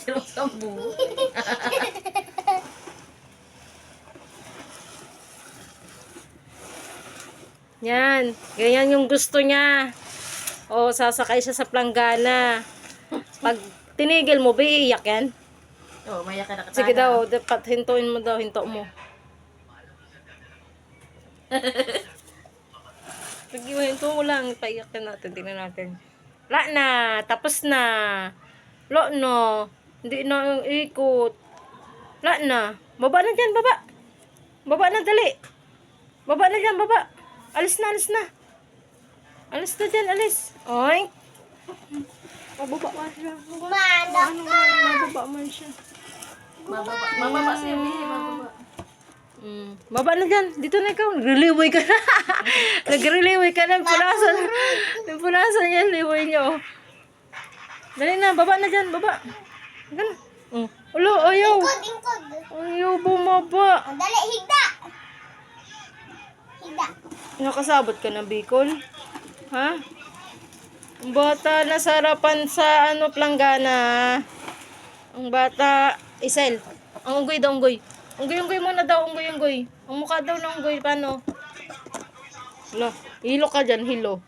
Silong sambu. Yan. Ganyan yung gusto niya. O, sasakay siya sa planggana. Pag tinigil mo, ba iiyak yan? Oh, mayak ka nakatana. Sige daw, dapat hintuin mo daw, hinto mo. Sige, hinto mo lang. Paiyak ka natin, tingnan natin. Wala na, tapos na. Wala na. Hindi na yung ikot. Wala na. Baba na dyan, baba. Baba na, dali. Baba na dyan, baba. Alis na, alis na. Alis na dyan, alis. Oy. Mababa man siya. Manok ka! Mababa man siya. Mababa siya, Bihi, mababa. Baba na dyan. Dito na ikaw. Nagriliway ka na. Nagriliway ka na. Punasan. Punasan yan. Liway niyo. Dali na. Baba na dyan. Baba. Gana. Ulo, ayaw. Ingkod! Ayaw bumaba. Ang dali, higda! Higda. Nakasabot ka na, Bicol? Ha? Ang bata na sarapan sa planggana. Ang bata. Isel. Ang unggoy daw, unggoy. Unggoy muna daw, unggoy. Ang mukha daw ng unggoy, paano? Hala, hilo ka dyan, hilo.